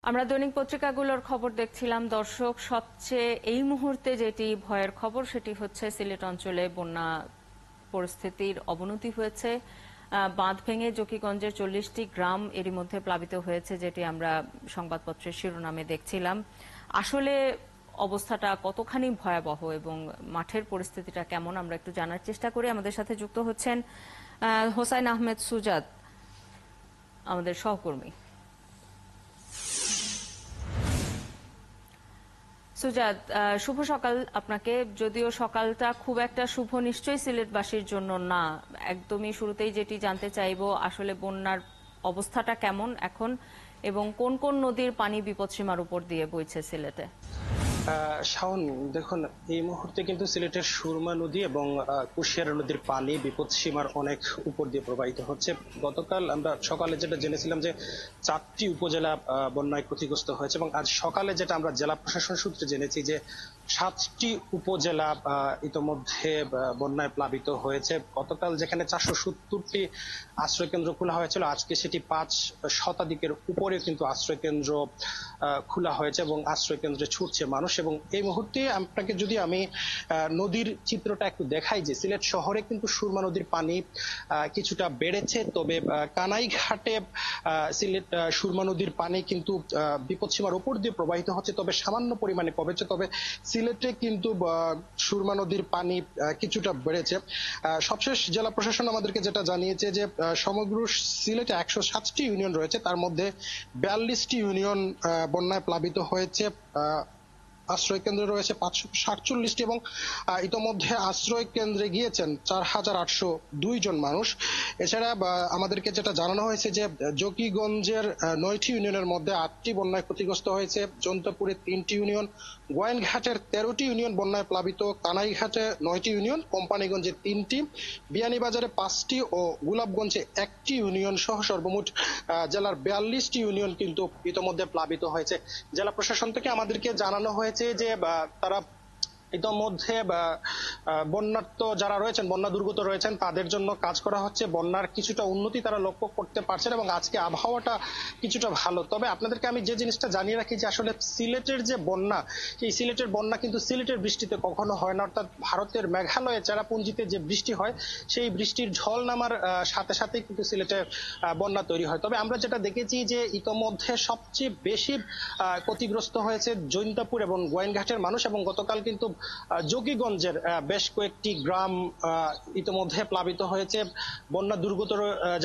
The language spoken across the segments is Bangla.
আমরা দৈনিক পত্রিকাগুলোর খবর দেখছিলাম দর্শক। সবচেয়ে এই মুহূর্তে যেটি ভয়ের খবর সেটি হচ্ছে সিলেট অঞ্চলে বন্যা পরিস্থিতির অবনতি হয়েছে। বাঁধ ভেঙে জকিগঞ্জের 40টি গ্রাম এরই মধ্যে প্লাবিত হয়েছে, যেটি আমরা সংবাদপত্রের শিরোনামে দেখছিলাম। আসলে অবস্থাটা কতখানি ভয়াবহ এবং মাঠের পরিস্থিতিটা কেমন আমরা একটু জানার চেষ্টা করি। আমাদের সাথে যুক্ত হচ্ছেন হোসাইন আহমেদ সুজাত, আমাদের সহকর্মী। সুজাত, শুভ সকাল আপনাকে। যদিও সকালটা খুব একটা শুভ নিশ্চয়ই সিলেটবাসীর জন্য না। একদমই শুরুতেই যেটি জানতে চাইবো, আসলে বন্যার অবস্থাটা কেমন এখন এবং কোন কোন নদীর পানি বিপদসীমার উপর দিয়ে বইছে সিলেটে? শাওন, দেখুন, এই মুহূর্তে কিন্তু সিলেটের সুরমা নদী এবং কুশিয়ারা নদীর পানি বিপদসীমার অনেক উপর দিয়ে প্রবাহিত হচ্ছে। গতকাল আমরা সকালে যেটা জেনেছিলাম যে 4টি উপজেলা বন্যায় ক্ষতিগ্রস্ত হয়েছে এবং আজ সকালে যেটা আমরা জেলা প্রশাসন সূত্রে জেনেছি যে 7টি উপজেলা ইতোমধ্যে বন্যায় প্লাবিত হয়েছে। গতকাল যেখানে 470টি আশ্রয়কেন্দ্র খোলা হয়েছিল, আজকে সেটি 5 শতাধিকের উপরে কিন্তু আশ্রয়কেন্দ্র খোলা হয়েছে এবং আশ্রয়কেন্দ্রে ছুটছে মানুষ। এবং এই মুহূর্তে আপনাকে যদি আমি নদীর চিত্রটা একটু দেখাই, যে সিলেট শহরে কিন্তু সুরমা নদীর পানি কিছুটা বেড়েছে, তবে কানাইঘাটে সিলেট সুরমা নদীর পানি কিন্তু বিপদসীমার উপর দিয়ে প্রবাহিত হচ্ছে, তবে সামান্য পরিমাণে কমেছে। তবে সিলেটে কিন্তু সুরমা নদীর পানি কিছুটা বেড়েছে। সবশেষ জেলা প্রশাসন আমাদেরকে যেটা জানিয়েছে যে সমগ্র সিলেটে 107টি ইউনিয়ন রয়েছে, তার মধ্যে 42টি ইউনিয়ন বন্যায় প্লাবিত হয়েছে। আশ্রয় কেন্দ্র রয়েছে 547টি এবং ইতোমধ্যে আশ্রয় কেন্দ্রে গিয়েছেন 4802 জন মানুষ। এছাড়া আমাদেরকে যেটা জানানো হয়েছে যে জকিগঞ্জের 9টি ইউনিয়নের মধ্যে 8টি বন্যায় ক্ষতিগ্রস্ত হয়েছে, জৈন্তাপুরে 3টি ইউনিয়ন, গোয়াইনঘাটের 13টি ইউনিয়ন বন্যায় প্লাবিত, কানাইঘাটে 9টি ইউনিয়ন, কোম্পানিগঞ্জে 3টি, বিয়ানীবাজারে 5টি ও গোলাপগঞ্জে 1টি ইউনিয়ন সহ সর্বমোট জেলার 42টি ইউনিয়ন কিন্তু ইতোমধ্যে প্লাবিত হয়েছে। জেলা প্রশাসন থেকে আমাদেরকে জানানো হয়েছে যে তারা ইতোমধ্যে বন্যার্ত যারা রয়েছেন, বন্যা দুর্গত রয়েছেন, তাদের জন্য কাজ করা হচ্ছে। বন্যার কিছুটা উন্নতি তারা লক্ষ্য করতে পারছেন এবং আজকে আবহাওয়াটা কিছুটা ভালো। তবে আপনাদেরকে আমি যে জিনিসটা জানিয়ে রাখি যে আসলে সিলেটের যে বন্যা, এই সিলেটের বন্যা কিন্তু সিলেটের বৃষ্টিতে কখনো হয় না। অর্থাৎ ভারতের মেঘালয়ে চেরাপুঞ্জিতে যে বৃষ্টি হয়, সেই বৃষ্টির ঝড় নামার সাথে সাথে কিন্তু সিলেটে বন্যা তৈরি হয়। তবে আমরা যেটা দেখেছি যে ইতোমধ্যে সবচেয়ে বেশি ক্ষতিগ্রস্ত হয়েছে জৈন্তাপুর এবং গোয়াইনঘাটের মানুষ, এবং গতকাল কিন্তু জকিগঞ্জের বেশ কয়েকটি গ্রাম ইতিমধ্যে প্লাবিত হয়েছে। বন্যা দুর্গত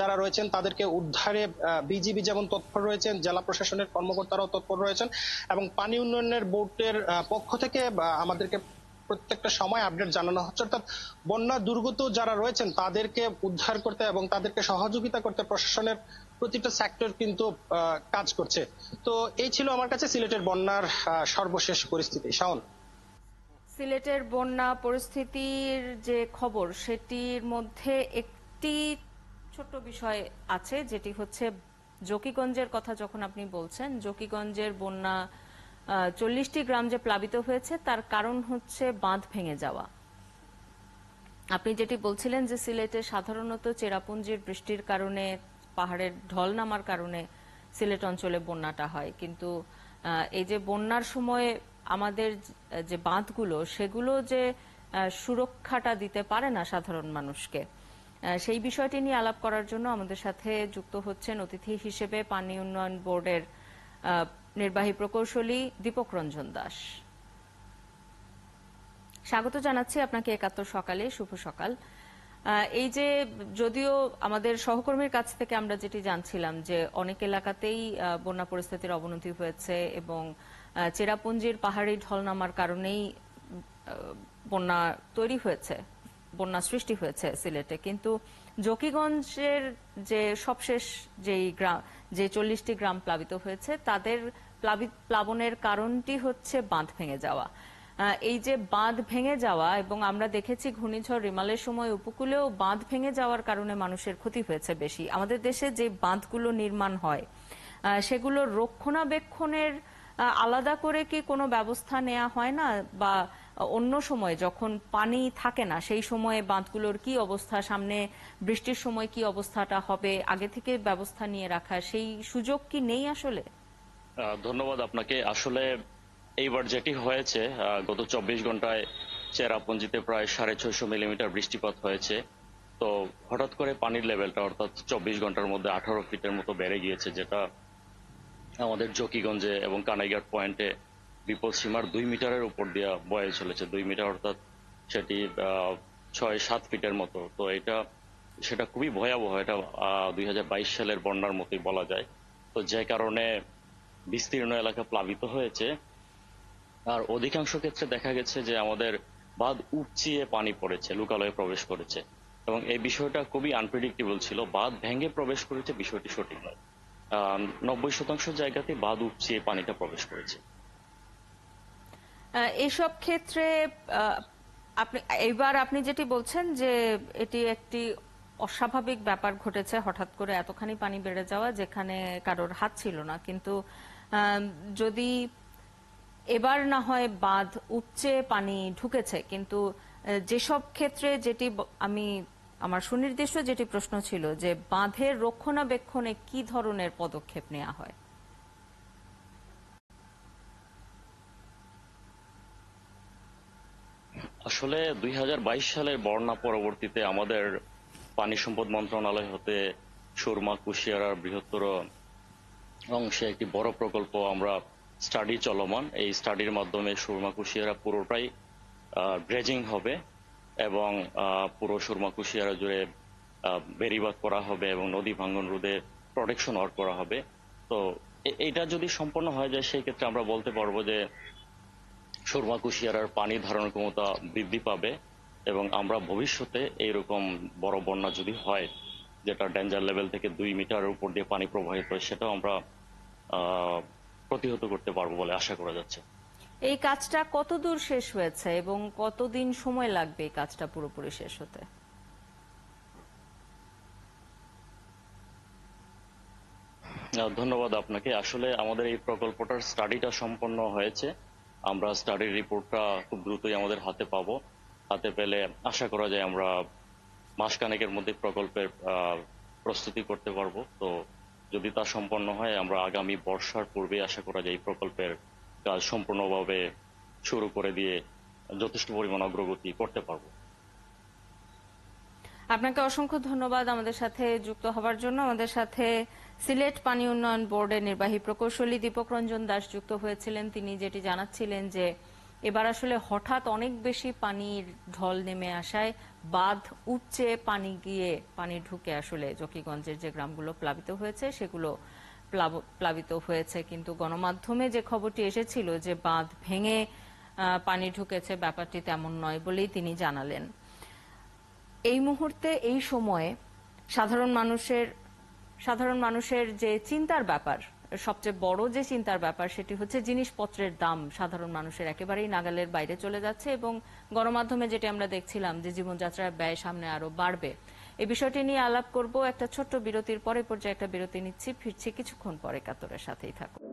যারা রয়েছেন তাদেরকে উদ্ধারে বিজিবি যেমন তৎপর রয়েছেন, জেলা প্রশাসনের কর্মকর্তারাও তৎপর রয়েছেন এবং পানি উন্নয়নের বোর্ডের পক্ষ থেকে আমাদেরকে প্রত্যেকটা সময় আপডেট জানানো হচ্ছে। অর্থাৎ বন্যা দুর্গত যারা রয়েছেন তাদেরকে উদ্ধার করতে এবং তাদেরকে সহযোগিতা করতে প্রশাসনের প্রতিটা সেক্টর কিন্তু কাজ করছে। তো এই ছিল আমার কাছে সিলেটের বন্যার সর্বশেষ পরিস্থিতি। শাওন, সিলেটের বন্যা পরিস্থিতির যে খবর সেটির মধ্যে একটি ছোট্ট বিষয় আছে, যেটি হচ্ছে জকিগঞ্জের কথা। যখন আপনি বলছেন জকিগঞ্জের বন্যা 40টি গ্রাম যে প্লাবিত হয়েছে, তার কারণ হচ্ছে বাঁধ ভেঙে যাওয়া। আপনি যেটি বলছিলেন যে সিলেটে সাধারণত চেরাপুঞ্জির বৃষ্টির কারণে, পাহাড়ের ঢল নামার কারণে সিলেট অঞ্চলে বন্যাটা হয়, কিন্তু এই যে বন্যার সময় আমাদের যে বাঁধগুলো, সেগুলো যে সুরক্ষাটা দিতে পারে না সাধারণ মানুষকে, সেই বিষয়টি নিয়ে আলাপ করার জন্য আমাদের সাথে যুক্ত হচ্ছেন অতিথি হিসেবে পানি উন্নয়ন বোর্ডের নির্বাহী প্রকৌশলী দীপক রঞ্জন দাস। স্বাগত জানাচ্ছি আপনাকে ৭১ সকালে। শুভ সকাল। এই যে যদিও আমাদের সহকর্মীর কাছ থেকে আমরা যেটি জানছিলাম যে অনেক এলাকাতেই বন্যা পরিস্থিতির অবনতি হয়েছে এবং চেরাপুঞ্জির পাহাড়ি ঢল নামার কারণেই বন্যা তৈরি হয়েছে, বন্যা সৃষ্টি হয়েছে সিলেটে, কিন্তু জকিগঞ্জের যে সবশেষ যে 40টি গ্রাম প্লাবিত হয়েছে, তাদের প্লাবনের কারণটি হচ্ছে বাঁধ ভেঙে যাওয়া। এই যে বাঁধ ভেঙে যাওয়া, এবং আমরা দেখেছি ঘূর্ণিঝড় রিমালের সময় উপকূলেও বাঁধ ভেঙে যাওয়ার কারণে মানুষের ক্ষতি হয়েছে বেশি। আমাদের দেশে যে বাঁধগুলো নির্মাণ হয় সেগুলোর রক্ষণাবেক্ষণের আলাদা করে কি কোনো ব্যবস্থা নেওয়া হয় না, বা অন্য সময় যখন পানি থাকে না সেই সময়ে বাঁধগুলোর কি অবস্থা, সামনে বৃষ্টির সময় কি অবস্থাটা হবে, আগে থেকে ব্যবস্থা নিয়ে রাখা সেই সুযোগ কি নেই আসলে? ধন্যবাদ আপনাকে। আসলে এইবার যেটি হয়েছে, গত 24 ঘন্টায় চেরাপুঞ্জিতে প্রায় 650 মিলিমিটার বৃষ্টিপাত হয়েছে। তো হঠাৎ করে পানির লেভেলটা অর্থাৎ 24 ঘন্টার মধ্যে 18 ফিটের মতো বেড়ে গিয়েছে, যেটা আমাদের জকিগঞ্জে এবং কানাইঘাট পয়েন্টে বিপদসীমার 2 মিটারের উপর দিয়ে বয়ে চলেছে। 2 মিটার অর্থাৎ সেটি 6-7 ফিটের মতো। তো সেটা খুবই ভয়াবহ। এটা 2022 সালের বন্যার মতোই বলা যায়। তো যে কারণে বিস্তীর্ণ এলাকা প্লাবিত হয়েছে। আর অধিকাংশ ক্ষেত্রে দেখা গেছে যে আমাদের বাঁধ উপচিয়ে পানি পড়েছে, লোকালয়ে প্রবেশ করেছে, এবং এই বিষয়টা খুবই আনপ্রেডিক্টেবল ছিল। বাঁধ ভেঙে প্রবেশ করেছে বিষয়টি সঠিক নয়। 90% জায়গাতে বাঁধ উপচিয়ে পানিটা প্রবেশ করেছে। এইসব ক্ষেত্রে আহ, আপনি যেটি বলছেন যে এটি একটি অস্বাভাবিক ব্যাপার ঘটেছে, হঠাৎ করে এতখানি পানি বেড়ে যাওয়া যেখানে কারোর হাত ছিল না, কিন্তু আহ, যদি এবার না হয় বাঁধ উপচে পানি ঢুকেছে, কিন্তু যেসব ক্ষেত্রে আমার সুনির্দিষ্ট যেটি প্রশ্ন ছিল যে বাঁধের রক্ষণাবেক্ষণে কি ধরনের পদক্ষেপ নেওয়া হয়? আসলে 2022 সালের বন্যা পরবর্তীতে আমাদের পানি সম্পদ মন্ত্রণালয় হতে সুরমা কুশিয়ারার বৃহত্তর অংশে একটি বড় প্রকল্প আমরা স্টাডি চলমান। এই স্টাডির মাধ্যমে সুরমা কুশিয়ারা পুরোটাই ড্রেজিং হবে এবং পুরো সুরমা কুশিয়ারা জুড়ে বেড়িবাঁধ করা হবে এবং নদী ভাঙ্গন রোধে প্রোটেকশন ওয়ার্ক করা হবে। তো এইটা যদি সম্পন্ন হয়ে যায়, সেই ক্ষেত্রে আমরা বলতে পারবো যে সুরমা কুশিয়ারার পানি ধারণ ক্ষমতা বৃদ্ধি পাবে এবং আমরা ভবিষ্যতে এইরকম বড় বন্যা যদি হয়, যেটা ডেঞ্জার লেভেল থেকে 2 মিটারের উপর দিয়ে পানি প্রবাহিত হয়, সেটাও আমরা প্রতিহত করতে পারবো বলে আশা করা যাচ্ছে। এই কাজটা কতদূর শেষ হয়েছে এবং কতদিন সময় লাগবে এই কাজটা পুরোপুরি শেষ হতে? ধন্যবাদ আপনাকে। আসলে আমাদের এই প্রকল্পটার স্টাডিটা সম্পন্ন হয়েছে। আমরা স্টাডির রিপোর্টটা খুব দ্রুতই আমাদের হাতে পাবো। হাতে পেলে আশা করা যায় আমরা মাসখানেকের মধ্যে প্রকল্পের প্রস্তুতি করতে পারবো। তো যদি তা সম্পন্ন হয়, আমরা আগামী বর্ষার পূর্বে আশা করা যায় এই প্রকল্পের কাজ সম্পূর্ণভাবে শুরু করে দিয়ে যথেষ্ট পরিমাণ অগ্রগতি করতে পারবো। আপনাকে অসংখ্য ধন্যবাদ আমাদের সাথে যুক্ত হওয়ার জন্য। আমাদের সাথে সিলেট পানি উন্নয়ন বোর্ডের নির্বাহী প্রকৌশলী দীপক রঞ্জন দাস যুক্ত হয়েছিলেন। তিনি যেটি জানাচ্ছিলেন যে এবার আসলে হঠাৎ অনেক বেশি পানির ঢল নেমে আসায় বাঁধ উপচে পানি গিয়ে পানি ঢুকে আসলে জকিগঞ্জের যে গ্রামগুলো প্লাবিত হয়েছে সেগুলো প্লাবিত হয়েছে, কিন্তু গণমাধ্যমে যে খবরটি এসেছিল যে বাঁধ ভেঙে পানি ঢুকেছে, ব্যাপারটি তেমন নয় বলেই তিনি জানালেন। এই মুহূর্তে এই সময়ে সাধারণ মানুষের যে চিন্তার ব্যাপার, সবচেয়ে বড় যে চিন্তার ব্যাপার, সেটি হচ্ছে জিনিসপত্রের দাম সাধারণ মানুষের একেবারেই নাগালের বাইরে চলে যাচ্ছে এবং গণমাধ্যমে যেটি আমরা দেখছিলাম যে জীবনযাত্রার ব্যয় সামনে আরো বাড়বে। এই বিষয়টি নিয়ে আলাপ করব একটা ছোট্ট বিরতির পরে। পর্যায়ে একটা বিরতি নিচ্ছি, ফিরছি কিছুক্ষণ পরে। ৭১-এর সাথেই থাকুন।